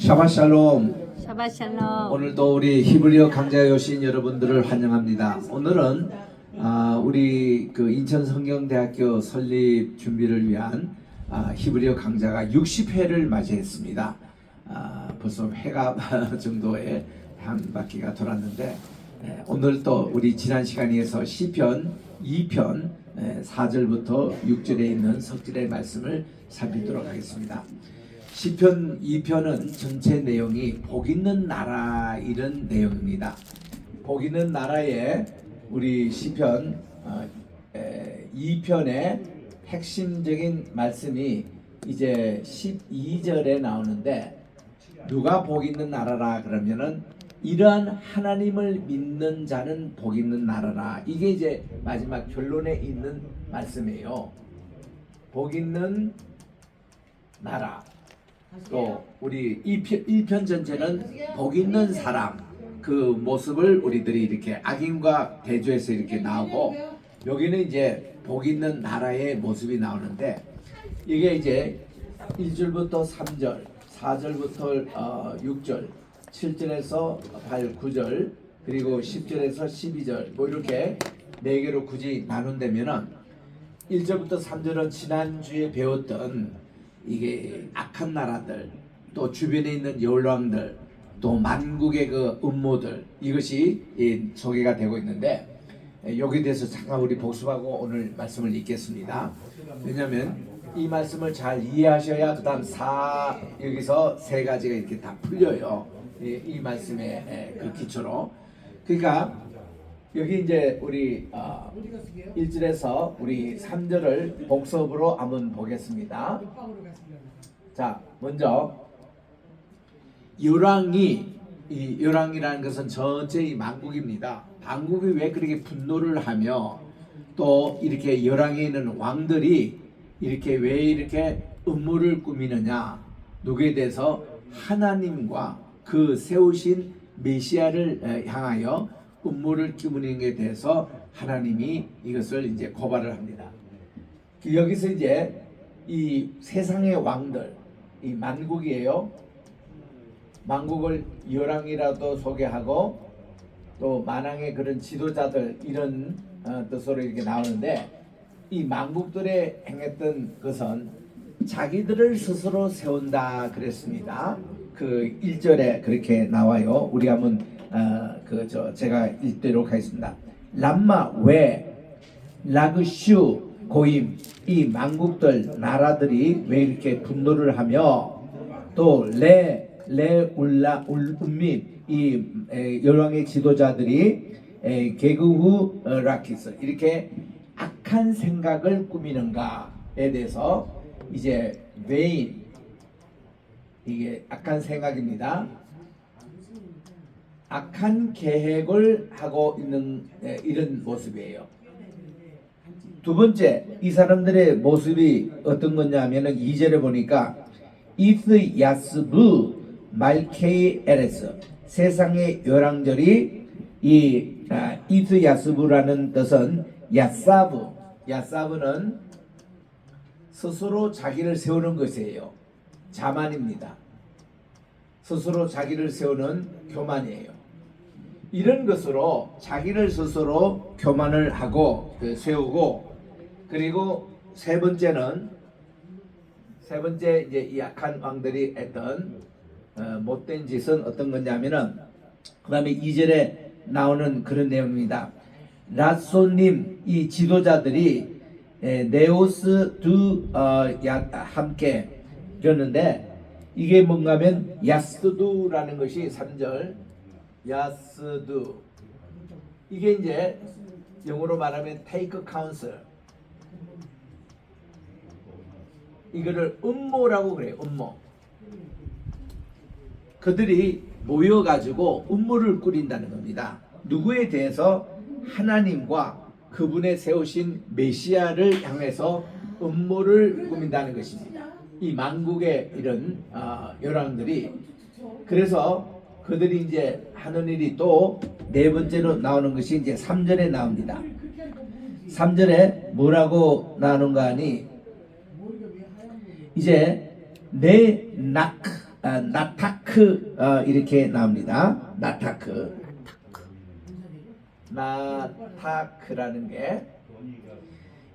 샤바샬롬. 샤바샬롬. 오늘도 우리 히브리어 강좌에 오신 여러분들을 환영합니다. 오늘은 우리 그 인천성경대학교 설립 준비를 위한 히브리어 강좌가 60회를 맞이했습니다. 벌써 회가 정도의 한 바퀴가 돌았는데 오늘 또 우리 지난 시간에 서 시편 2편 4절부터 6절에 있는 석질의 말씀을 살피도록 하겠습니다. 시편 2편은 전체 내용이 복 있는 나라 이런 내용입니다. 복 있는 나라에 우리 시편 2편의 핵심적인 말씀이 이제 12절에 나오는데, 누가 복 있는 나라라 그러면은 이러한 하나님을 믿는 자는 복 있는 나라라. 이게 이제 마지막 결론에 있는 말씀이에요. 복 있는 나라. 또 우리 1편 전체는 복 있는 사람, 그 모습을 우리들이 이렇게 악인과 대조해서 이렇게 나오고, 여기는 이제 복 있는 나라의 모습이 나오는데, 이게 이제 1절부터 3절, 4절부터 6절, 7절에서 8, 9절, 그리고 10절에서 12절 뭐 이렇게 4개로 굳이 나눈다면은 1절부터 3절은 지난주에 배웠던 이게 악한 나라들, 또 주변에 있는 열왕들, 또 만국의 그 음모들, 이것이 소개가 되고 있는데, 여기에 대해서 잠깐 우리 복습하고 오늘 말씀을 읽겠습니다. 왜냐하면 이 말씀을 잘 이해하셔야 그 다음 여기서 세 가지가 이렇게 다 풀려요. 이 말씀의 그 기초로. 그러니까 여기 이제 우리 1절에서 우리 3절을 복습으로 한번 보겠습니다. 자, 먼저 이 열왕이라는 것은 전체 이 만국입니다. 만국이 왜 그렇게 분노를 하며, 또 이렇게 열왕에 있는 왕들이 이렇게 왜 이렇게 음모를 꾸미느냐, 누구에 대해서? 하나님과 그 세우신 메시아를 향하여 음모를 꾸미는 것에 대해서 하나님이 이것을 이제 고발을 합니다. 여기서 이제 이 세상의 왕들, 이 만국이에요. 만국을 열왕이라도 소개하고, 또 만왕의 그런 지도자들, 이런 뜻으로 이렇게 나오는데, 이 만국들의 행했던 것은 자기들을 스스로 세운다 그랬습니다. 그 1절에 그렇게 나와요. 우리 한번 제가 읽도록 하겠습니다. 람마 왜 라그슈 고임, 이 만국들 나라들이 왜 이렇게 분노를 하며, 또 레울라 울음민, 이 열왕의 지도자들이 게그후 라키스, 이렇게 악한 생각을 꾸미는가에 대해서 이제 베인, 이게 악한 생각입니다. 악한 계획을 하고 있는 이런 모습이에요. 두 번째, 이 사람들의 모습이 어떤 거냐 하면은 2절에 보니까 이스 야스부 말케이 에레스, 세상의 열왕절이 이스 야스부라는 뜻은 야사부는 스스로 자기를 세우는 것이에요. 자만입니다. 스스로 자기를 세우는 교만이에요. 이런 것으로 자기를 스스로 교만을 하고 세우고, 그리고 세 번째 이제 이 악한 왕들이 했던 못된 짓은 어떤 거냐면은, 그 다음에 2절에 나오는 그런 내용입니다. 라소님, 이 지도자들이 네오스 함께 이러는데, 이게 뭔가 하면 야스두라는 것이 3절, 야스두, 이게 이제 영어로 말하면 take counsel, 이거를 음모라고 그래요. 음모. 그들이 모여가지고 음모를 꾸린다는 겁니다. 누구에 대해서? 하나님과 그분의 세우신 메시아를 향해서 음모를 꾸민다는 것입니다. 이 만국의 이런 열왕들이. 그래서 그들이 이제 하는 일이 또 네 번째로 나오는 것이 이제 3절에 나옵니다. 3절에 뭐라고 나오는가 하니, 이제 나타크 나타크 이렇게 나옵니다. 나타크라는 게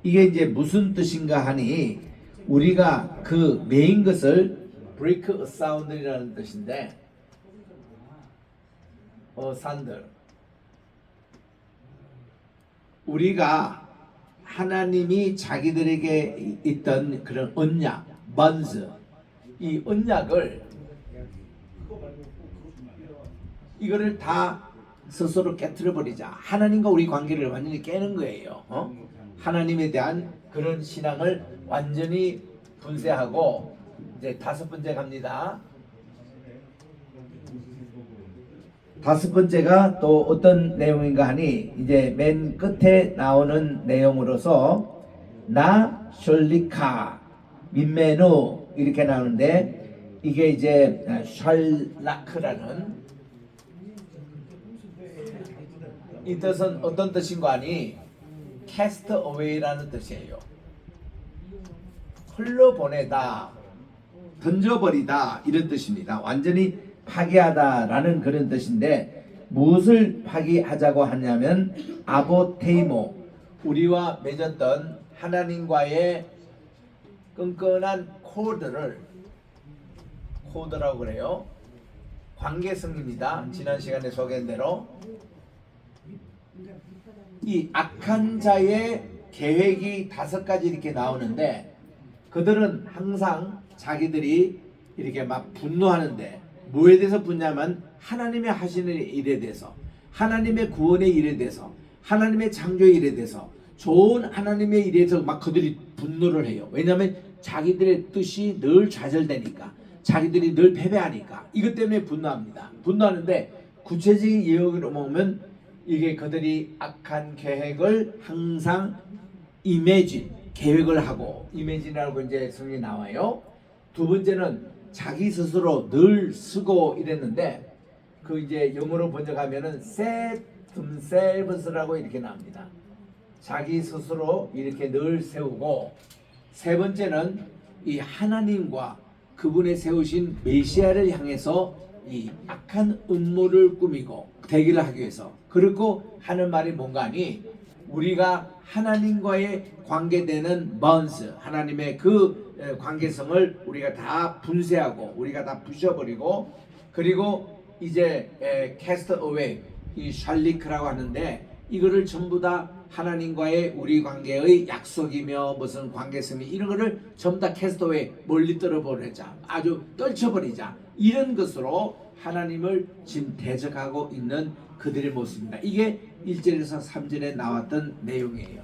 이게 이제 무슨 뜻인가 하니 우리가 그 메인 것을 break a sound이라는 뜻인데 산들 우리가 하나님이 자기들에게 있던 그런 언약, 번즈 이 언약을 이거를 다 스스로 깨트려 버리자. 하나님과 우리 관계를 완전히 깨는 거예요. 하나님에 대한 그런 신앙을 완전히 분쇄하고 이제 다섯 번째 갑니다. 다섯 번째가 또 어떤 내용인가 하니 이제 맨 끝에 나오는 내용으로서 나 셜리카 민메누 이렇게 나오는데 이게 이제 샬라크라는 이 뜻은 어떤 뜻인가 하니 cast away라는 뜻이에요. 흘러보내다, 던져버리다 이런 뜻입니다. 완전히 파괴하다라는 그런 뜻인데 무엇을 파괴하자고 하냐면 아보테이모 우리와 맺었던 하나님과의 끈끈한 코드라고 그래요. 관계성입니다. 지난 시간에 소개한 대로 이 악한 자의 계획이 5가지 이렇게 나오는데 그들은 항상 자기들이 이렇게 막 분노하는데 뭐에 대해서 분노하면 하나님의 하시는 일에 대해서 하나님의 구원의 일에 대해서 하나님의 창조의 일에 대해서 좋은 하나님의 일에 대해서 막 그들이 분노를 해요. 왜냐하면 자기들의 뜻이 늘 좌절되니까 자기들이 늘 패배하니까 이것 때문에 분노합니다. 분노하는데 구체적인 예언으로 보면 이게 그들이 악한 계획을 항상 계획을 하고 이매진이라고 이제 성경에 나와요. 두 번째는 자기 스스로 늘 쓰고 이랬는데 그 이제 영어로 번역하면은 set themselves라고 이렇게 나옵니다. 자기 스스로 이렇게 늘 세우고 세 번째는 이 하나님과 그분의 세우신 메시아를 향해서 이 악한 음모를 꾸미고 대기를 하기 위해서 그리고 하는 말이 뭔가 하니 우리가 하나님과의 관계되는 bonds 하나님의 그 관계성을 우리가 다 분쇄하고 우리가 다 부셔버리고 그리고 이제 cast away 이 샬리크라고 하는데 이거를 전부 다 하나님과의 우리 관계의 약속이며 무슨 관계성이 이런 거를 전부 다 cast away 멀리 떨어버리자 아주 떨쳐버리자 이런 것으로 하나님을 지금 대적하고 있는 그들의 모습입니다. 이게 1절에서 3절에 나왔던 내용이에요.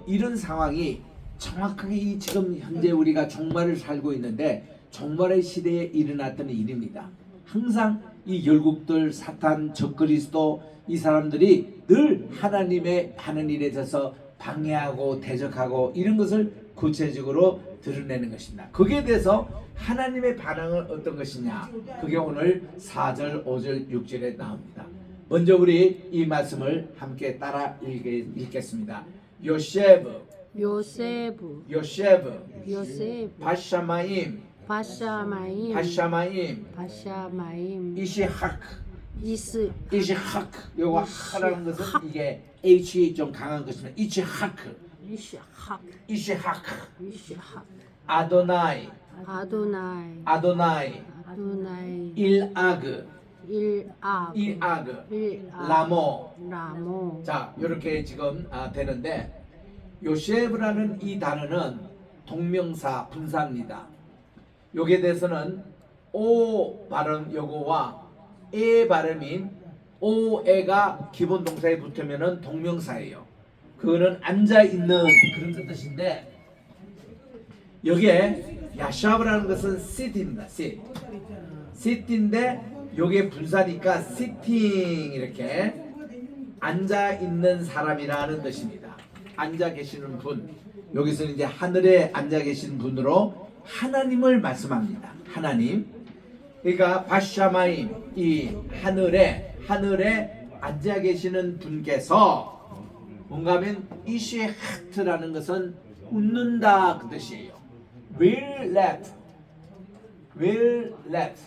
이런 상황이 정확하게 지금 현재 우리가 종말을 살고 있는데 종말의 시대에 일어났던 일입니다. 항상 이 열국들, 사탄, 적그리스도 이 사람들이 늘 하나님의 하는 일에 대해서 방해하고 대적하고 이런 것을 구체적으로 드러내는 것입니다. 거기에 대해서 하나님의 반응은 어떤 것이냐? 그게 오늘 4절, 5절, 6절에 나옵니다. 먼저 우리 이 말씀을 함께 따라 읽겠습니다. 요세브 바샤마임 이시하크 요거 하라는 것은 이게 H 좀 강한 것입니다. 이시하크 아도나이 일아그 라모 자 이렇게 지금 되는데 요셉이라는 이 단어는 동명사 분사입니다. 여기에 대해서는 오 발음 요거와 에 발음인 오에가 기본 동사에 붙으면은 동명사예요. 그거는 앉아 있는 그런 뜻인데 여기에 야샤브라는 것은 sit입니다. sit인데 요게 분사니까 sitting 이렇게 앉아 있는 사람이라는 뜻입니다. 앉아 계시는 분. 여기서는 이제 하늘에 앉아 계신 분으로 하나님을 말씀합니다. 하나님. 그러니까 바샤마임 이 하늘에 앉아 계시는 분께서 뭔가 하면 이시하트라는 것은 웃는다 그 뜻이에요. will let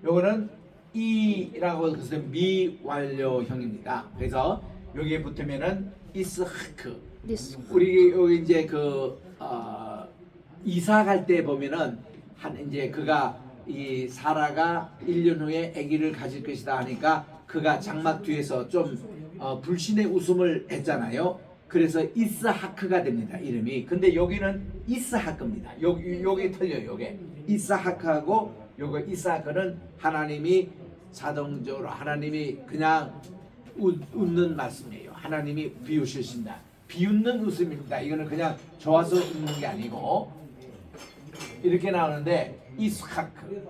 요거는 이라고 해서 미완료형입니다. 그래서 여기에 붙으면은 이스하크. This 우리 여기 이제 이사 갈 때 보면은 이제 그가 이 사라가 1년 후에 아기를 가질 것이다 하니까 그가 장막 뒤에서 좀 불신의 웃음을 했잖아요. 그래서 이스하크가 됩니다. 이름이. 근데 여기는 이스하크입니다. 여기 틀려요. 요게 이스하크하고 요거 이스하크는 하나님이 자동적으로 하나님이 그냥 웃는 말씀이에요. 하나님이 비웃으신다. 비웃는 웃음입니다. 이거는 그냥 좋아서 웃는 게 아니고 이렇게 나오는데 이스하크.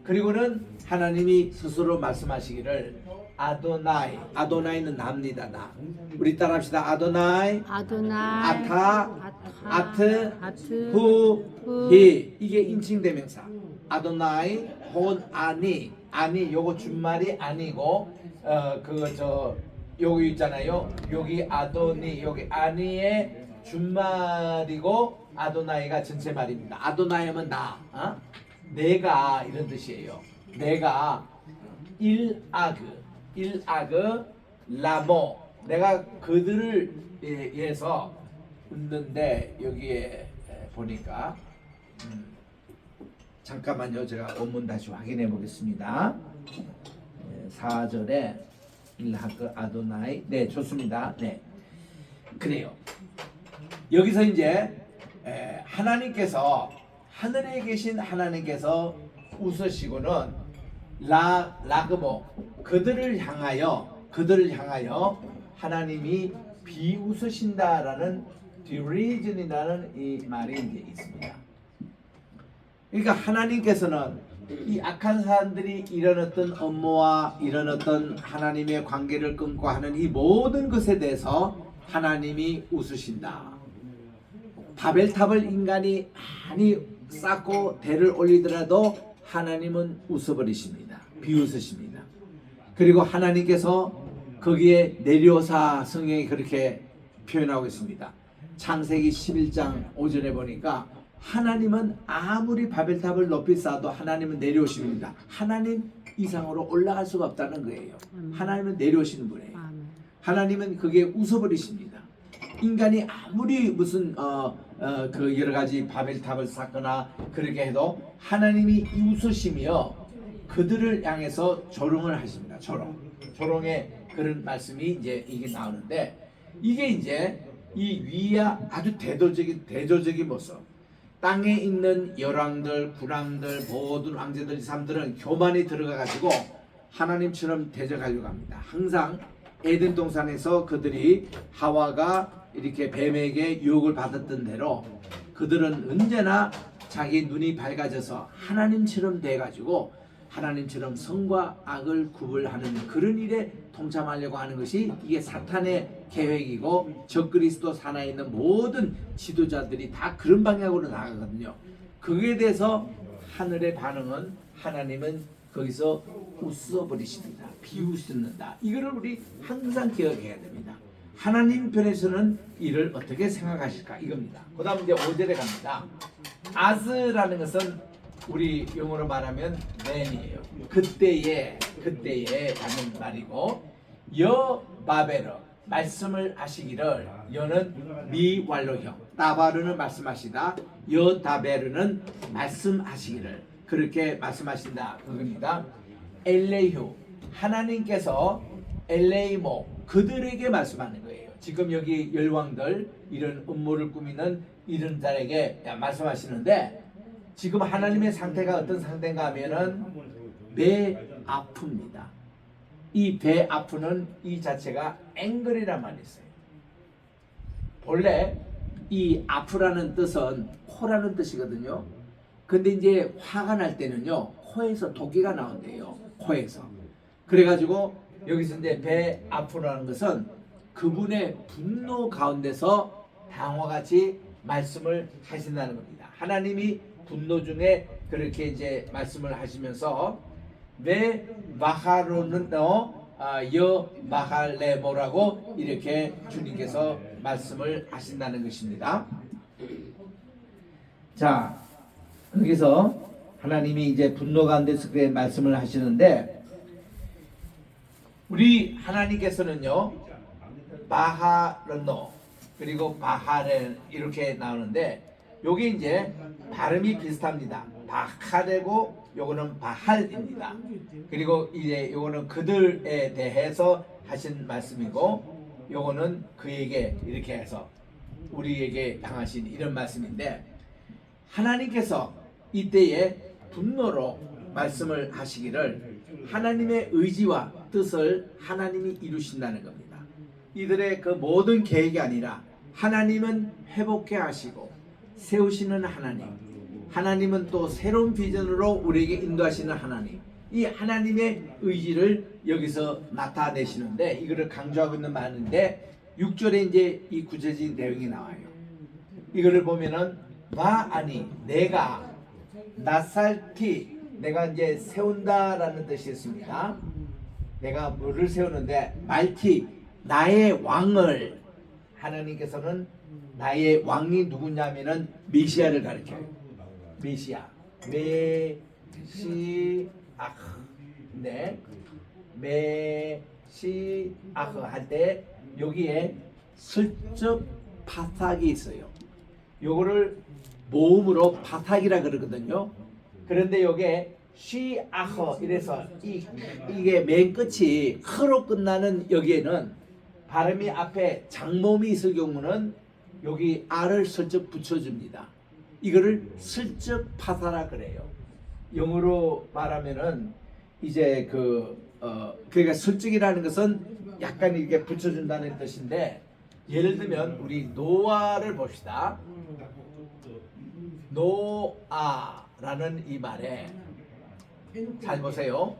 그리고는 하나님이 스스로 말씀하시기를 아도나이. 아도나이는 나입니다. 나. 우리 따라합시다. 아도나이. Adonai, 아타. 아트. Atu, 후. 히. 이게 인칭대명사. 아도나이 혹은 아니. 아니 요거 준말이 아니고 여기 있잖아요. 여기 아도니 여기 아니의 준말이고 아도나이가 전체 말입니다. 아도나이 하면 나, 내가 이런 뜻이에요. 내가 일아그 라모 내가 그들을 위해서 웃는데 여기에 보니까 잠깐만요. 제가 원문 다시 확인해 보겠습니다. 4절에 일하크 아도나이. 네, 좋습니다. 네, 그래요. 여기서 이제 하나님께서 하늘에 계신 하나님께서 웃으시고는 라그모 그들을 향하여 하나님이 비웃으신다라는 derision이라는 이 말이 이제 있습니다. 그러니까 하나님께서는 이 악한 사람들이 이런 어떤 업무와 이런 어떤 하나님의 관계를 끊고 하는 이 모든 것에 대해서 하나님이 웃으신다. 바벨탑을 인간이 많이 쌓고 대를 올리더라도 하나님은 웃어버리십니다. 비웃으십니다. 그리고 하나님께서 거기에 내려오사 성경이 그렇게 표현하고 있습니다. 창세기 11장 5절에 보니까 하나님은 아무리 바벨탑을 높이 쌓아도 하나님은 내려오십니다. 하나님 이상으로 올라갈 수가 없다는 거예요. 하나님은 내려오시는 분이에요. 하나님은 그게 웃어버리십니다. 인간이 아무리 무슨 그 여러 가지 바벨탑을 쌓거나 그렇게 해도 하나님이 웃으시며 그들을 향해서 조롱을 하십니다. 조롱의 그런 말씀이 이제 이게 나오는데 이게 이제 이 위야 아주 대조적인 모습. 땅에 있는 열왕들, 군왕들, 모든 왕제들, 사람들은 교만이 들어가가지고 하나님처럼 대적하려고 합니다. 항상 에덴 동산에서 그들이 하와가 이렇게 뱀에게 유혹을 받았던 대로 그들은 언제나 자기 눈이 밝아져서 하나님처럼 돼가지고 하나님처럼 선과 악을 구분하는 그런 일에 동참하려고 하는 것이 이게 사탄의 계획이고 적그리스도 산하에 있는 모든 지도자들이 다 그런 방향으로 나가거든요. 그에 대해서 하늘의 반응은 하나님은 거기서 웃어버리십니다. 비웃는다. 이거를 우리 항상 기억해야 됩니다. 하나님 편에서는 이를 어떻게 생각하실까 이겁니다. 그 다음 이제 5절에 갑니다. 아즈라는 것은 우리 영어로 말하면 then이에요. 그때에 라는 말이고 바베르 말씀을 하시기를 여는 미완료형 다바르는 말씀하시다 다베르는 말씀하시기를 그렇게 말씀하신다 그겁니다. 엘레휴 하나님께서 엘레이모 그들에게 말씀하는 거예요. 지금 여기 열왕들 이런 음모를 꾸미는 이런 자에게 말씀하시는데 지금 하나님의 상태가 어떤 상태인가 하면은 배 아픕니다. 이 배 아프는 이 자체가 앵글이란 말이 있어요. 본래 이 아프라는 뜻은 코라는 뜻이거든요. 근데 이제 화가 날 때는요 코에서 도끼가 나온대요. 코에서. 그래가지고 여기서 이제 배 아프라는 것은 그분의 분노 가운데서 당화같이 말씀을 하신다는 겁니다. 하나님이 분노 중에 그렇게 이제 말씀을 하시면서 왜 마하로는 마할레모라고 이렇게 주님께서 말씀을 하신다는 것입니다. 자, 여기서 하나님이 이제 분노 가운데서 그렇게 말씀을 하시는데, 우리 하나님께서는요 바하르노 그리고 바하렐 이렇게 나오는데, 요게 이제 발음이 비슷합니다. 바하레고 요거는 바할입니다. 그리고 이제 요거는 그들에 대해서 하신 말씀이고, 요거는 그에게 이렇게 해서 우리에게 당하신 이런 말씀인데, 하나님께서 이때에 분노로 말씀을 하시기를 하나님의 의지와 뜻을 하나님이 이루신다는 겁니다. 이들의 그 모든 계획이 아니라 하나님은 회복해 하시고 세우시는 하나님, 하나님은 또 새로운 비전으로 우리에게 인도하시는 하나님, 이 하나님의 의지를 여기서 나타내시는데, 이거를 강조하고 있는 말인데 6절에 이제 이 구체적인 내용이 나와요. 이거를 보면은 마아니 내가 나살티 내가 이제 세운다라는 뜻이었습니다. 내가 뭐를 세우는데, 말티 나의 왕을, 하나님께서는 나의 왕이 누구냐면은 메시아를 가르쳐요. 메시아 메시아 네 메시아 할 때 여기에 슬쩍 파삭이 있어요. 요거를 모음으로 파삭이라 그러거든요. 그런데 요게 시아허 이래서 이게 맨 끝이 허로 끝나는 여기에는 발음이 앞에 장모음이 있을 경우는 여기 아를 슬쩍 붙여줍니다. 이거를 슬쩍 파사라 그래요. 영어로 말하면은 이제 그러니까 슬쩍이라는 것은 약간 이렇게 붙여준다는 뜻인데, 예를 들면 우리 노아를 봅시다. 노아라는 이 말에 잘 보세요.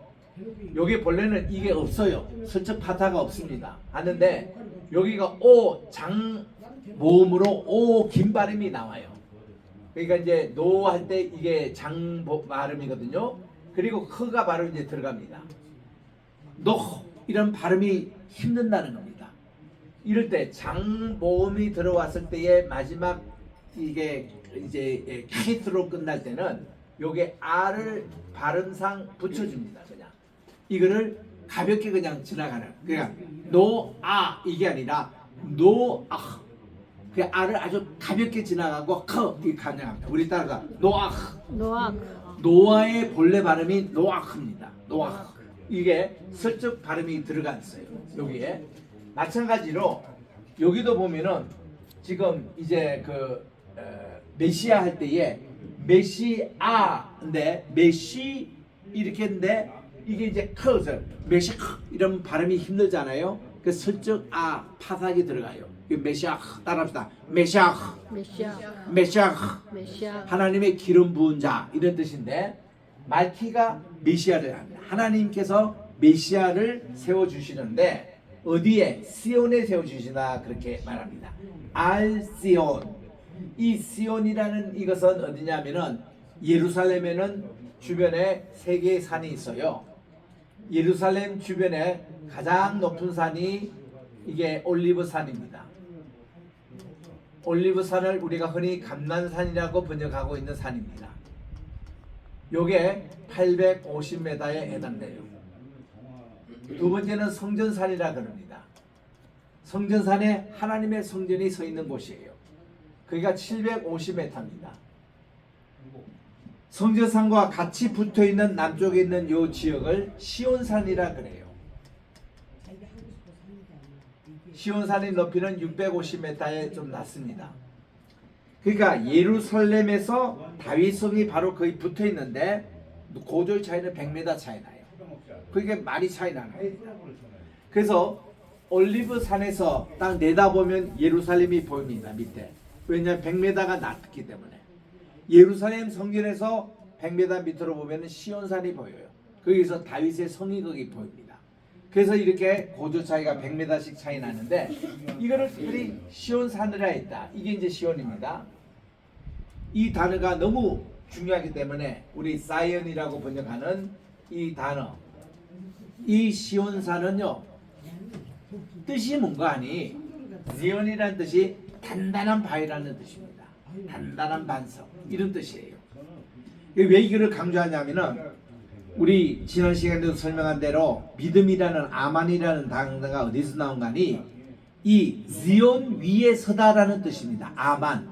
여기 본래는 이게 없어요. 슬쩍 파타가 없습니다. 하는데 여기가 오 장 모음으로 오 긴 발음이 나와요. 그러니까 이제 노 할 때 이게 장 발음이거든요. 그리고 흐가 바로 이제 들어갑니다. 노 이런 발음이 힘든다는 겁니다. 이럴 때 장 모음이 들어왔을 때의 마지막 이게 이제 키스로 끝날 때는 요게 아를 발음상 붙여줍니다. 그냥 이거를 가볍게 그냥 지나가는, 그냥 노아 이게 아니라 노아, 그 아를 아주 가볍게 지나가고 이렇게 가능합니다. 우리 따라가 노아. 노아의 본래 발음이 노아입니다. 노아. 이게 슬쩍 발음이 들어가 있어요. 여기에 마찬가지로 여기도 보면은 지금 이제 메시아 할 때에 메시아인데 메시 이렇게 했는데 이게 이제 커서 메시 이런 발음이 힘들잖아요. 그 슬쩍 파삭이 들어가요. 메시아 따라합시다. 메시아 하나님의 기름 부은 자 이런 뜻인데, 말키가 메시아를 합니다. 하나님께서 메시아를 세워 주시는데 어디에? 시온에 세워 주시나 그렇게 말합니다. 알시온. 이 시온이라는 이것은 어디냐면은 예루살렘에는 주변에 세 개의 산이 있어요. 예루살렘 주변에 가장 높은 산이 이게 올리브산입니다. 올리브산을 우리가 흔히 감난산이라고 번역하고 있는 산입니다. 요게 850m에 해당돼요. 두 번째는 성전산이라 그럽니다. 성전산에 하나님의 성전이 서 있는 곳이에요. 그러니까 750m입니다. 성전산과 같이 붙어 있는 남쪽에 있는 요 지역을 시온산이라 그래요. 시온산의 높이는 650m에 좀 낮습니다. 그러니까 예루살렘에서 다윗성이 바로 거의 붙어 있는데 고도의 차이는 100m 차이 나요. 그게 많이 차이 나요. 그래서 올리브산에서 딱 내다보면 예루살렘이 보입니다. 밑에. 왜냐하면 100m가 낮기 때문에. 예루살렘 성전에서 100m 밑으로 보면 시온산이 보여요. 거기서 다윗의 성이 거기 보입니다. 그래서 이렇게 고도 차이가 100m씩 차이 나는데, 이거를 특별히 시온산이라 했다. 이게 이제 시온입니다. 이 단어가 너무 중요하기 때문에 우리 사이언이라고 번역하는 이 단어, 이 시온산은요 뜻이 뭔가 하니 지온이라는 뜻이 단단한 바위라는 뜻입니다. 단단한 반석 이런 뜻이에요. 왜 이거를 강조하냐면은 우리 지난 시간에도 설명한 대로 믿음이라는 아만이라는 단어가 어디서 나온 거니 이 지온 위에 서다라는 뜻입니다. 아만.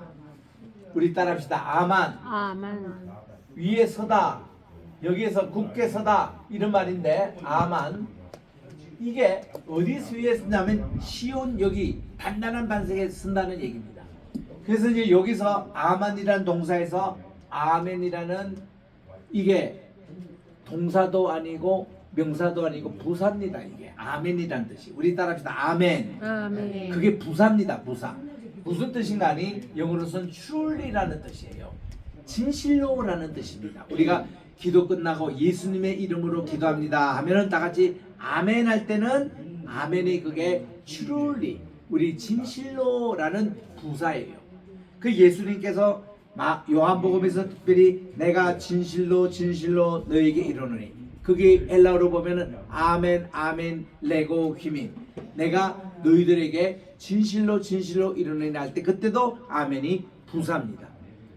우리 따라합시다. 아만. 아멘. 위에 서다. 여기에서 굳게 서다 이런 말인데 아만 이게 어디서 위에 쓴다면 시온 여기 단단한 반석에 쓴다는 얘기입니다. 그래서 이제 여기서 아만이라는 동사에서 아멘이라는 이게 동사도 아니고 명사도 아니고 부사입니다. 이게 아멘이라는 뜻이. 우리 따라합시다. 아멘. 아멘. 그게 부사입니다. 부사. 무슨 뜻인가 하니 영어로서는 truly라는 뜻이에요. 진실로라는 뜻입니다. 우리가 기도 끝나고 예수님의 이름으로 기도합니다 하면은 다 같이 아멘 할 때는 아멘이 그게 truly 우리 진실로라는 부사예요. 그 예수님께서 요한복음에서 특별히 내가 진실로 진실로 너에게 이르노니 그게 엘라어로 보면은 아멘 아멘 레고 휘민 내가 너희들에게 진실로 진실로 이르노니 할 때 그때도 아멘이 부사입니다.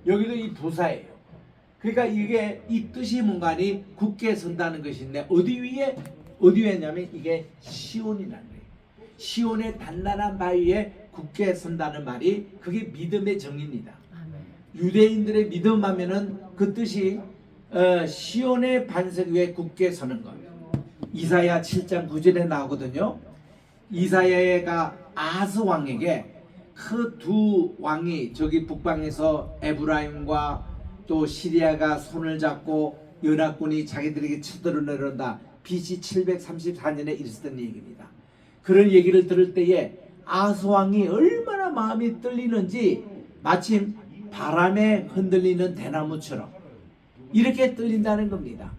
여기도 이 부사예요. 그러니까 이게 이 뜻이 뭔가니 굳게 선다는 것인데 어디 위에냐면 이게 시온이라는 거예요. 시온의 단단한 바위에 굳게 선다는 말이 그게 믿음의 정의입니다. 유대인들의 믿음 하면은 그 뜻이 시온의 반석 위에 굳게 서는 것. 이사야 7장 9절에 나오거든요. 이사야가 아스 왕에게 그 두 왕이 저기 북방에서 에브라임과 또 시리아가 손을 잡고 연합군이 자기들에게 쳐들어 내려온다. BC 734년에 있었던 얘기입니다. 그런 얘기를 들을 때에 아스 왕이 얼마나 마음이 떨리는지 마침 바람에 흔들리는 대나무처럼 이렇게 떨린다는 겁니다.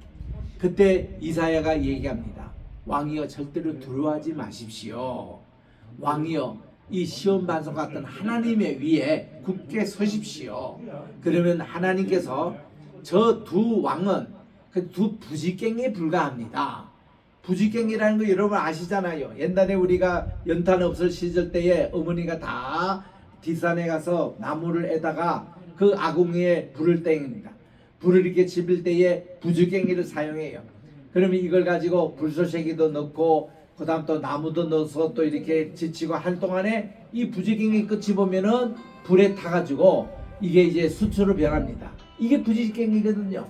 그때 이사야가 얘기합니다. 왕이여 절대로 두려워하지 마십시오. 왕이여 이 시온 반석 같은 하나님의 위에 굳게 서십시오. 그러면 하나님께서 저 두 왕은 그 두 부지깽이에 불과합니다. 부지깽이라는 거 여러분 아시잖아요. 옛날에 우리가 연탄 없을 시절 때에 어머니가 다 뒷산에 가서 나무를 에다가 그 아궁이에 불을 땡깁니다. 불을 이렇게 지필 때에 부지깽이를 사용해요. 그러면 이걸 가지고 불쏘시개도 넣고 그 다음 또 나무도 넣어서 또 이렇게 지치고 한 동안에 이 부지깽이 끝이 보면은 불에 타가지고 이게 이제 수초로 변합니다. 이게 부지깽이거든요.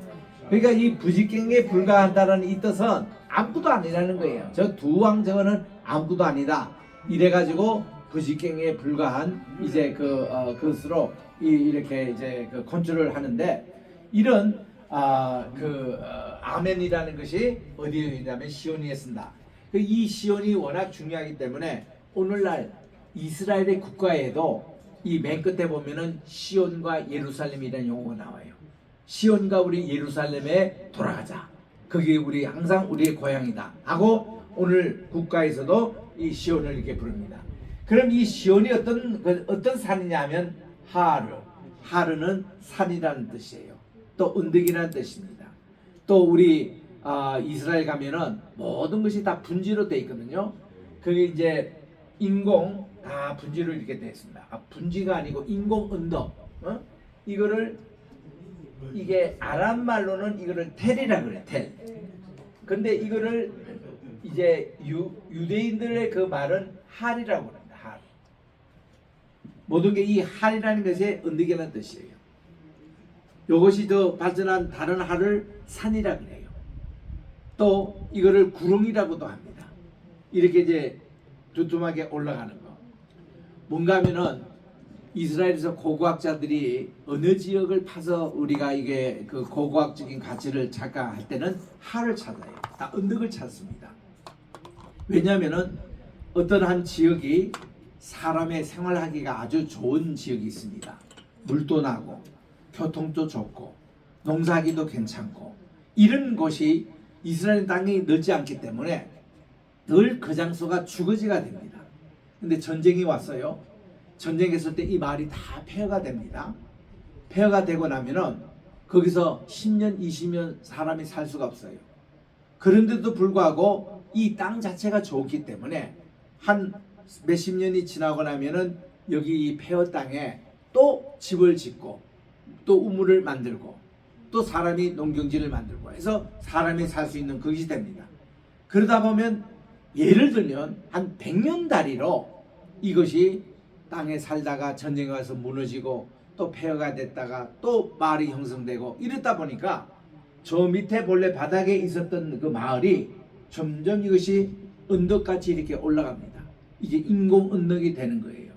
그러니까 이 부지깽이에 불과한다는 이 뜻은 아무것도 아니라는 거예요. 저 두 왕 저거는 아무것도 아니다. 이래가지고 부지깽이에 불과한 이제 그것으로 이렇게 이제 그 컨트롤을 하는데 이런 아멘이라는 것이 어디에 있냐면 시온이에 쓴다. 이 시온이 워낙 중요하기 때문에 오늘날 이스라엘의 국가에도 이 맨 끝에 보면은 시온과 예루살렘이라는 용어가 나와요. 시온과 우리 예루살렘에 돌아가자. 그게 우리 항상 우리의 고향이다 하고 오늘 국가에서도 이 시온을 이렇게 부릅니다. 그럼 이 시온이 어떤 산이냐면 하르는 산이라는 뜻이에요. 또 언덕이라는 뜻입니다. 또 우리 이스라엘 가면은 모든 것이 다 분지로 되어 있거든요. 그게 이제 인공 다 분지로 이렇게 되어 있습니다. 분지가 아니고 인공 언덕. 이게 아람 말로는 이거를 텔이라 그래. 텔. 근데 이거를 이제 유대인들의 그 말은 할이라고 합니다. 할. 모든 게 이 할이라는 것이 언덕이라는 뜻이에요. 이것이 더 발전한 다른 할을 산이라 그래요. 또 이거를 구릉이라고도 합니다. 이렇게 이제 두툼하게 올라가는 거. 뭔가 하면은 이스라엘에서 고고학자들이 어느 지역을 파서 우리가 이게 그 고고학적인 가치를 작가할 때는 할을 찾아요. 다 언덕을 찾습니다. 왜냐하면은 어떤 한 지역이 사람의 생활하기가 아주 좋은 지역이 있습니다. 물도 나고 교통도 좋고 농사하기도 괜찮고 이런 곳이 이스라엘 땅이 넓지 않기 때문에 늘 그 장소가 주거지가 됩니다. 근데 전쟁이 왔어요. 전쟁했을 때 이 마을이 다 폐허가 됩니다. 폐허가 되고 나면은 거기서 10년, 20년 사람이 살 수가 없어요. 그런데도 불구하고 이 땅 자체가 좋기 때문에 한 몇십 년이 지나고 나면은 여기 이 폐허 땅에 또 집을 짓고 또 우물을 만들고 또 사람이 농경지를 만들고 해서 사람이 살 수 있는 그것이 됩니다. 그러다 보면 예를 들면 한 100년 단위로 이것이 땅에 살다가 전쟁에 와서 무너지고 또 폐허가 됐다가 또 마을이 형성되고 이랬다 보니까 저 밑에 본래 바닥에 있었던 그 마을이 점점 이것이 언덕같이 이렇게 올라갑니다. 이게 인공 언덕이 되는 거예요.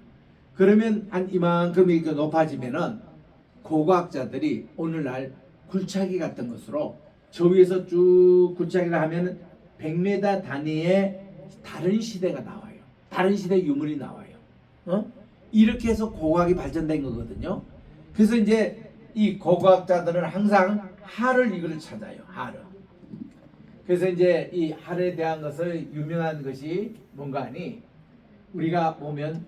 그러면 한 이만큼 이렇게 높아지면은 고고학자들이 오늘날 굴착기 같은 것으로 저 위에서 쭉 굴착기를 하면 100m 단위의 다른 시대가 나와요. 다른 시대 유물이 나와요. 이렇게 해서 고고학이 발전된 거거든요. 그래서 이제 이 고고학자들은 항상 하를 이거를 찾아요. 하를. 그래서 이제 이 하에 대한 것을 유명한 것이 뭔가 하니 우리가 보면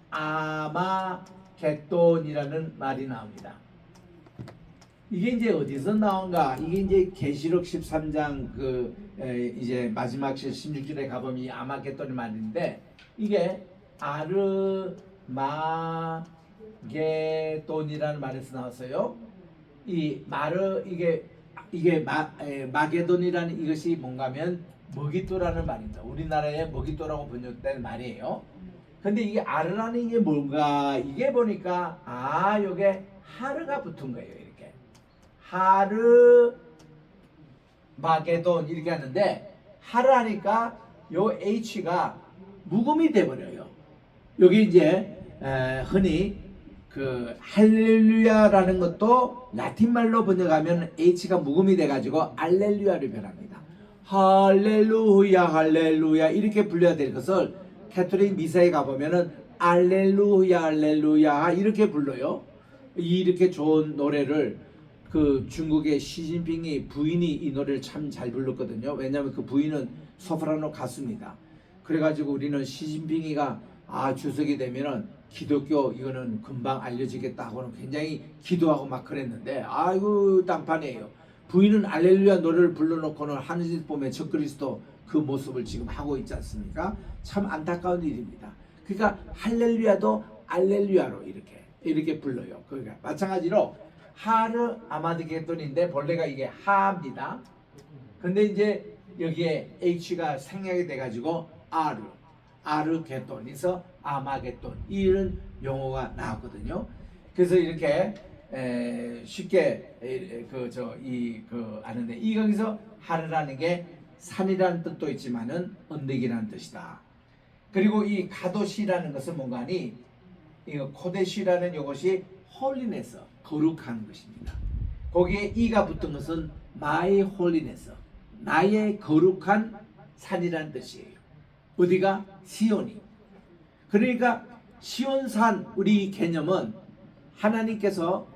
아마겟돈이라는 말이 나옵니다. 이게 이제 어디서 나온가? 이게 이제 계시록 13장 이제 마지막 16절에 가보면 이 아마겟돈이 말인데 이게 아르마게돈이라는 말에서 나왔어요. 이 이게 마게돈이라는 이것이 뭔가면 머깃도라는 말입니다. 우리나라의 머깃도라고 번역된 말이에요. 근데 이게 아르라는 이게 뭔가 이게 보니까 요게 하르가 붙은 거예요. 이렇게 하르 마게돈 이렇게 하는데 하르 하니까 요 H가 묵음이 돼 버려요. 여기 이제 흔히 그 할렐루야라는 것도 라틴 말로 번역하면 H가 묵음이 돼 가지고 알렐루야를 변합니다. 할렐루야 할렐루야 이렇게 불려야 될 것을 캐톨릭 미사에 가보면은 알렐루야 알렐루야 이렇게 불러요. 이렇게 좋은 노래를 그 중국의 시진핑이 부인이 이 노래를 참 잘 불렀거든요. 왜냐하면 그 부인은 소프라노 가수입니다. 그래가지고 우리는 시진핑이가 주석이 되면은 기독교 이거는 금방 알려지겠다고는 굉장히 기도하고 막 그랬는데 아이고 딴판이에요. 부인은 알렐루야 노래를 불러놓고는 하늘에서 보면 적그리스도 그 모습을 지금 하고 있지 않습니까? 참 안타까운 일입니다. 그러니까 할렐루야도 알렐루야로 이렇게 불러요. 그러니까 마찬가지로 하르 아마게돈인데 본래가 이게 하입니다. 근데 이제 여기에 H가 생략이 돼가지고 아르게돈, 그래서 아마게돈 이런 용어가 나왔거든요. 그래서 이렇게 쉽게 아는데 이 거기서 하르라는 게 산이라는 뜻도 있지만은 언덕이라는 뜻이다. 그리고 이 가도시라는 것은 뭔가 하니 이거 코데시라는 이것이 홀리네스 거룩한 것입니다. 거기에 이가 붙은 것은 my holiness 나의 거룩한 산이라는 뜻이에요. 어디가? 시온이. 그러니까 시온산 우리 개념은 하나님께서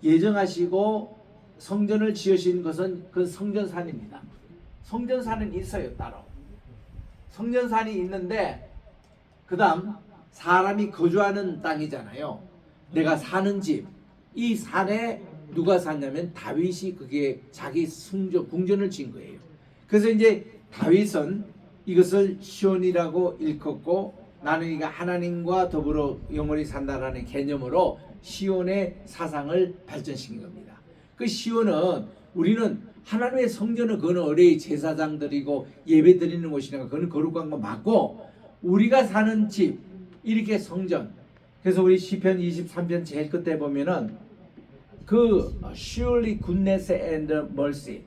예정하시고 성전을 지으신 것은 그 성전산입니다. 성전산은 있어요. 따로 성전산이 있는데 그 다음 사람이 거주하는 땅이잖아요. 내가 사는 집, 이 산에 누가 샀냐면 다윗이 그게 자기 궁전을 지은 거예요. 그래서 이제 다윗은 이것을 시온이라고 일컫고 나는 이가 하나님과 더불어 영원히 산다라는 개념으로 시온의 사상을 발전시킨 겁니다. 그 시온은 우리는 하나님의 성전은 그거는 어레이 제사장 드리고 예배 드리는 곳이니까 그거는 거룩한 거 맞고 우리가 사는 집 이렇게 성전. 그래서 우리 시편 23편 제일 끝에 보면은 그 surely goodness and mercy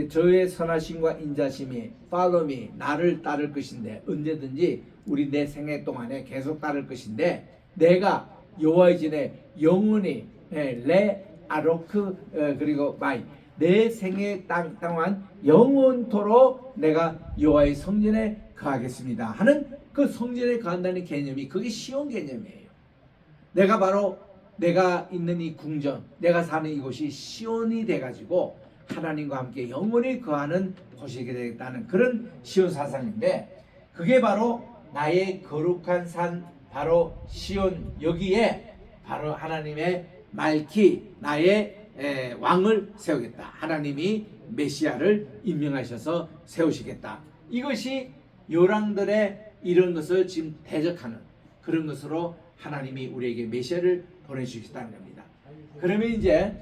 저의 선하심과 인자심이 follow me 나를 따를 것인데 언제든지 우리 내 생애 동안에 계속 따를 것인데 내가 여호와의 전에 영원히 레 아로크 그리고 마이 내 생애 동안 영원토록 내가 여호와의 성전에 거하겠습니다 하는 그 성전에 거한다는 개념이 그게 시온 개념이에요. 내가 바로 내가 있는 이 궁전 내가 사는 이곳이 시온이 돼가지고 하나님과 함께 영원히 거하는 곳이 되겠다는 그런 시온 사상인데 그게 바로 나의 거룩한 산 바로 시온 여기에 바로 하나님의 말키 나의 왕을 세우겠다. 하나님이 메시아를 임명하셔서 세우시겠다. 이것이 요랑들의 이런 것을 지금 대적하는 그런 것으로 하나님이 우리에게 메시아를 보내주시다는 겁니다. 그러면 이제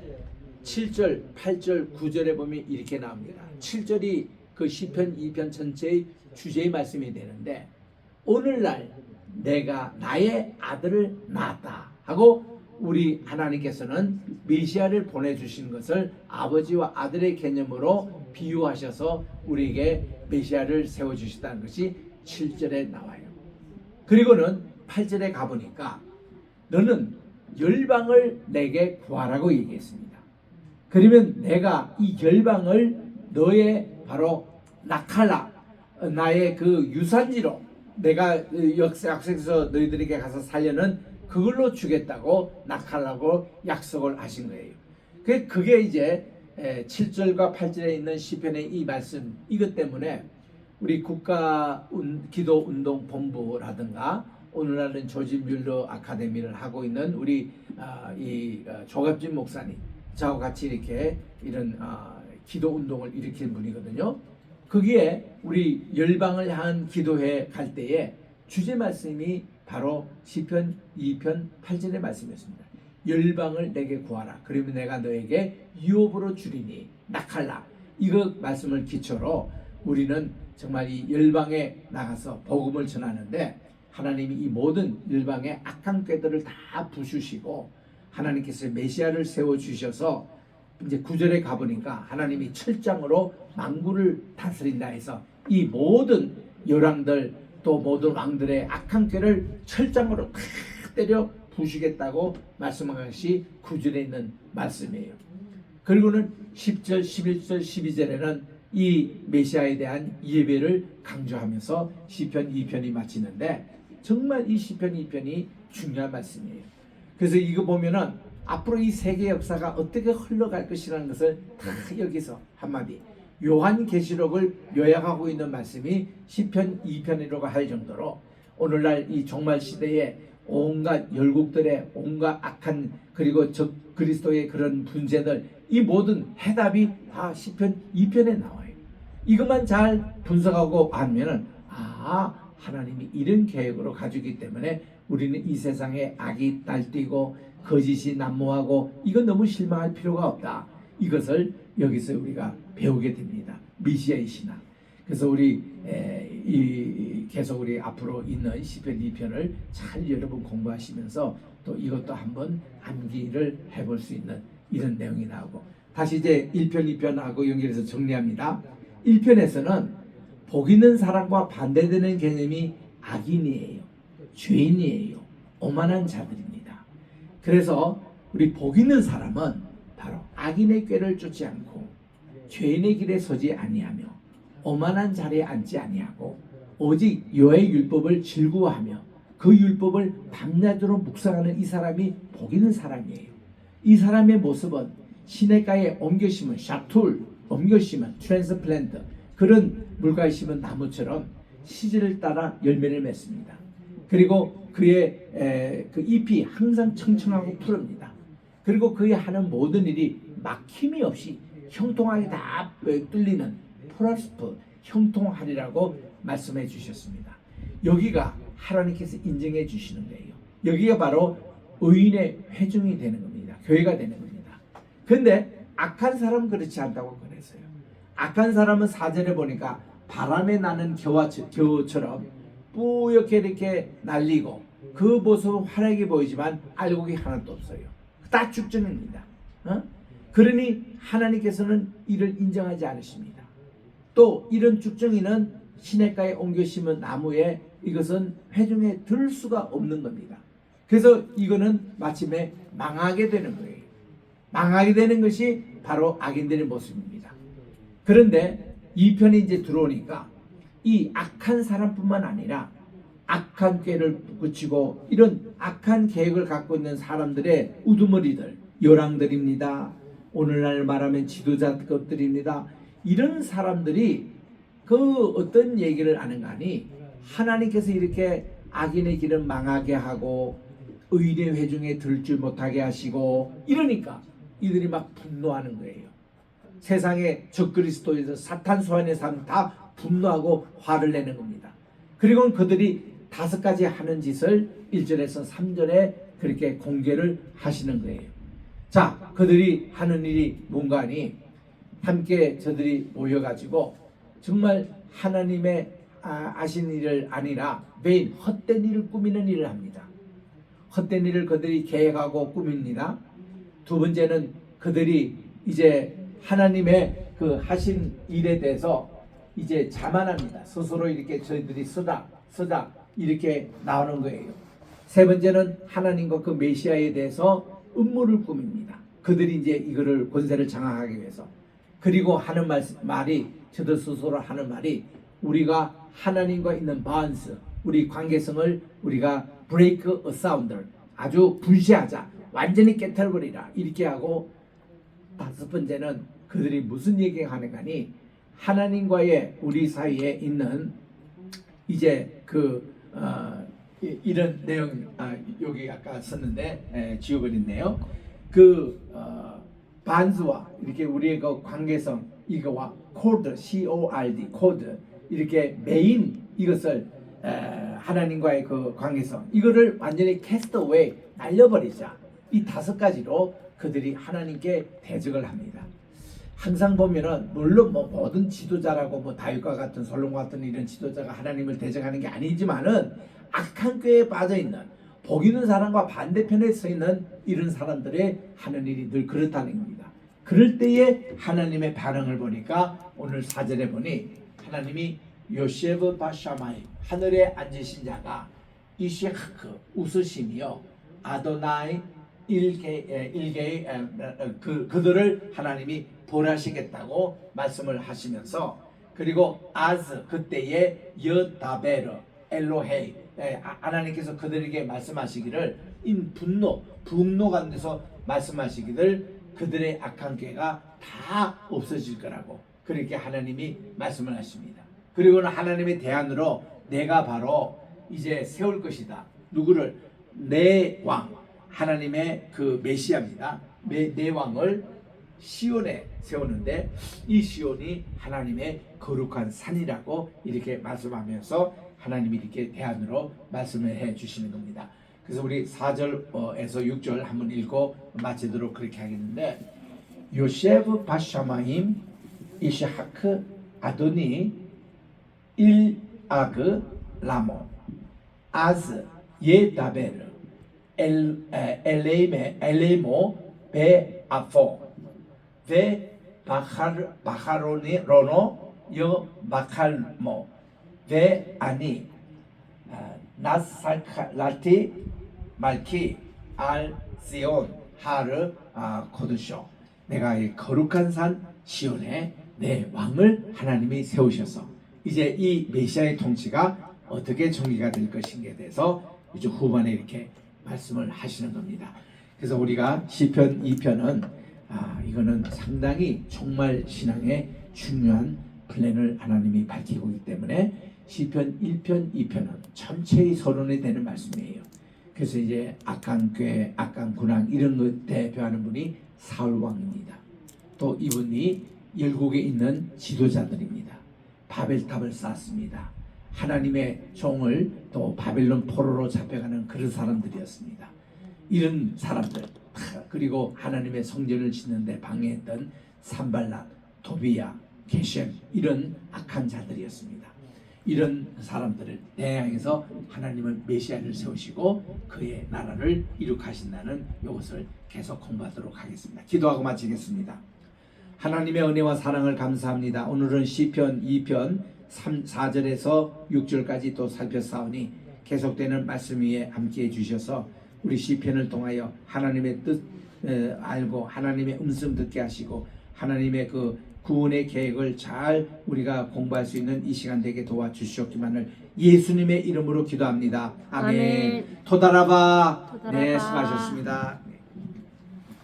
7절, 8절, 9절에 보면 이렇게 나옵니다. 7절이 그 시편 2편 전체의 주제의 말씀이 되는데, 오늘날 내가 나의 아들을 낳았다 하고 우리 하나님께서는 메시아를 보내주신 것을 아버지와 아들의 개념으로 비유하셔서 우리에게 메시아를 세워주셨다는 것이 7절에 나와요. 그리고는 8절에 가보니까 너는 열방을 내게 구하라고 얘기했습니다. 그러면 내가 이 열방을 너의 바로 나칼라, 나의 그 유산지로 내가 약속해서 너희들에게 가서 살려는 그걸로 주겠다고 나칼라고 약속을 하신 거예요. 그게 이제 7절과 8절에 있는 시편의 이 말씀, 이것 때문에 우리 국가 기도 운동 본부라든가 오늘날은 조지 뮬러 아카데미를 하고 있는 우리 조갑진 목사님, 저하고 같이 이렇게 이런 기도 운동을 일으킨 분이거든요. 거기에 우리 열방을 향한 기도회 갈 때에 주제 말씀이 바로 시편 2편 8절의 말씀이었습니다. 열방을 내게 구하라. 그러면 내가 너에게 유업으로 주리니 나칼라. 이거 말씀을 기초로 우리는 정말 이 열방에 나가서 복음을 전하는데, 하나님이 이 모든 열방의 악한 꾀들을 다 부수시고 하나님께서 메시아를 세워주셔서 이제 9절에 가보니까 하나님이 철장으로 만국을 다스린다 해서 이 모든 열왕들 또 모든 왕들의 악한 꾀를 철장으로 다 때려 부수겠다고 말씀한 것이 9절에 있는 말씀이에요. 그리고는 10절, 11절, 12절에는 이 메시아에 대한 예배를 강조하면서 시편 2편이 마치는데, 정말 이 시편 2편이 중요한 말씀이에요. 그래서 이거 보면은 앞으로 이 세계 역사가 어떻게 흘러갈 것이라는 것을 다 여기서 한마디 요한계시록을 요약하고 있는 말씀이 시편 2편이라고 할 정도로 오늘날 이 종말 시대에 온갖 열국들의 온갖 악한 그리고 적 그리스도의 그런 분쟁들, 이 모든 해답이 다 시편 2편에 나와요. 이것만 잘 분석하고 하면은 하나님이 이런 계획으로 가지고 있기 때문에 우리는 이 세상에 악이 날뛰고 거짓이 난무하고 이건 너무 실망할 필요가 없다. 이것을 여기서 우리가 배우게 됩니다. 메시아의 신앙. 그래서 우리 계속 우리 앞으로 있는 시편 2편을 잘 여러분 공부하시면서 또 이것도 한번 암기를 해볼 수 있는 이런 내용이 나오고, 다시 이제 1편 2편하고 연결해서 정리합니다. 1편에서는 복 있는 사람과 반대되는 개념이 악인이에요, 죄인이에요, 오만한 자들입니다. 그래서 우리 복 있는 사람은 바로 악인의 꾀를 쫓지 않고 죄인의 길에 서지 아니하며 오만한 자리에 앉지 아니하고 오직 여호와의 율법을 즐거워하며 그 율법을 밤낮으로 묵상하는 이 사람이 복 있는 사람이에요. 이 사람의 모습은 시냇가에 옮겨 심은 샤툴, 옮겨 심은 트랜스플랜트, 그런 물가에 심은 나무처럼 시절을 따라 열매를 맺습니다. 그리고 그의 그 잎이 항상 청청하고 푸릅니다. 그리고 그의 하는 모든 일이 막힘이 없이 형통하게 다 뚫리는 프로스퍼, 형통하리라고 말씀해 주셨습니다. 여기가 하나님께서 인정해 주시는 거예요. 여기가 바로 의인의 회중이 되는 겁니다. 교회가 되는 겁니다. 그런데 악한 사람은 그렇지 않다고 그랬어요. 악한 사람은 4절에 보니까 바람에 나는 겨처럼 뿌옇게 이렇게 날리고 그 모습은 환하게 보이지만 알곡이 하나도 없어요. 다 죽전입니다. 그러니 하나님께서는 이를 인정하지 않으십니다. 또 이런 죽정이는 시냇가에 옮겨 심은 나무에 이것은 회중에 들 수가 없는 겁니다. 그래서 이거는 마침내 망하게 되는 거예요. 망하게 되는 것이 바로 악인들의 모습입니다. 그런데 이 편이 이제 들어오니까 이 악한 사람뿐만 아니라 악한 꾀를 붙이고 이런 악한 계획을 갖고 있는 사람들의 우두머리들, 열왕들입니다. 오늘날 말하면 지도자급들입니다. 이런 사람들이 그 어떤 얘기를 하는가 하니 하나님께서 이렇게 악인의 길을 망하게 하고 의인의 회중에 들지 못하게 하시고 이러니까 이들이 막 분노하는 거예요. 세상에 적그리스도에서 사탄 소환의 사람 다 분노하고 화를 내는 겁니다. 그리고 그들이 5가지 하는 짓을 1절에서 3절에 그렇게 공개를 하시는 거예요. 자, 그들이 하는 일이 뭔가 하니 함께 저들이 모여가지고 정말 하나님의 아신 일을 아니라 매일 헛된 일을 꾸미는 일을 합니다. 헛된 일을 그들이 계획하고 꾸밉니다. 두 번째는 그들이 이제 하나님의 그 하신 일에 대해서 이제 자만합니다. 스스로 이렇게 저희들이 쓰다 이렇게 나오는 거예요. 세 번째는 하나님과 그 메시아에 대해서 음모를 꾸밉니다. 그들이 이제 이거를 권세를 장악하기 위해서. 그리고 하는 말이 저들 스스로 하는 말이 우리가 하나님과 있는 바운스, 우리 관계성을 우리가 break a sounder, 아주 분쇄하자, 완전히 깨트려버리라 이렇게 하고, 다섯 번째는 그들이 무슨 얘기를 하는가니 하나님과의 우리 사이에 있는 이제 이런 내용, 여기 아까 썼는데 지워버렸네요. 반즈와 이렇게 우리의 그 관계성 이거와 코드 CORD 코드 이렇게 메인 이것을 하나님과의 그 관계성 이거를 완전히 캐스트웨이 날려버리자. 이 다섯 가지로 그들이 하나님께 대적을 합니다. 항상 보면은 물론 뭐 모든 지도자라고 뭐 다윗과 같은 솔로몬 같은 이런 지도자가 하나님을 대적하는 게 아니지만은 악한 꾀에 빠져 있는 복 있는 사람과 반대편에 서 있는 이런 사람들의 하는 일이 늘 그렇다는 겁니다. 그럴 때에 하나님의 반응을 보니까 오늘 4절에 보니 하나님이 요셰브 바샤마이 하늘에 앉으신 자가 이시하크 웃으시며 아도나이 일개의 그들을 하나님이 벌하시겠다고 말씀을 하시면서, 그리고 아즈 그때의 여다베르 엘로헤이 하나님께서 그들에게 말씀하시기를 인 분노 가운데서 말씀하시기를 그들의 악한 꾀가 다 없어질 거라고 그렇게 하나님이 말씀을 하십니다. 그리고는 하나님의 대안으로 내가 바로 이제 세울 것이다. 누구를? 내 왕, 하나님의 그 메시아입니다. 내 왕을 시온에 세우는데 이 시온이 하나님의 거룩한 산이라고 이렇게 말씀하면서 하나님이 이렇게 대안으로 말씀을 해 주시는 겁니다. 그래서 우리 4절에서 6절 한번 읽고 마치도록 그렇게 하겠는데, 요셰브 바샤마임 이시하크 아도니 일아그 라모 아즈 예다베르 엘레모 베아포 베 바하로노 여 바칼모 베 아니 나살라티 말키 알 시온 하르 코드쇼. 내가 이 거룩한 산 시온에 내 왕을 하나님이 세우셔서 이제 이 메시아의 통치가 어떻게 정리가 될 것인가에 대해서 이제 후반에 이렇게 말씀을 하시는 겁니다. 그래서 우리가 시편 2편은 이거는 상당히 종말 신앙의 중요한 플랜을 하나님이 밝히고 있기 때문에 시편 1편, 2편은 전체의 서론이 되는 말씀이에요. 그래서 이제 악한 꾀, 악한 군왕 이런 것 대표하는 분이 사울 왕입니다. 또 이분이 열국에 있는 지도자들입니다. 바벨탑을 쌓았습니다. 하나님의 종을 또 바벨론 포로로 잡혀가는 그런 사람들이었습니다. 이런 사람들, 그리고 하나님의 성전을 짓는데 방해했던 산발랏, 도비야, 게셈 이런 악한 자들이었습니다. 이런 사람들을 대항해서 하나님은 메시아를 세우시고 그의 나라를 이룩하신다는 이것을 계속 공부하도록 하겠습니다. 기도하고 마치겠습니다. 하나님의 은혜와 사랑을 감사합니다. 오늘은 시편 2편 4절에서 6절까지 또 살펴싸우니 계속되는 말씀 위에 함께해 주셔서 우리 시편을 통하여 하나님의 뜻 알고 하나님의 음성 듣게 하시고 하나님의 그 구원의 계획을 잘 우리가 공부할 수 있는 이 시간 되게 도와주시옵기만을 예수님의 이름으로 기도합니다. 아멘. 토다라바. 네, 수고하셨습니다.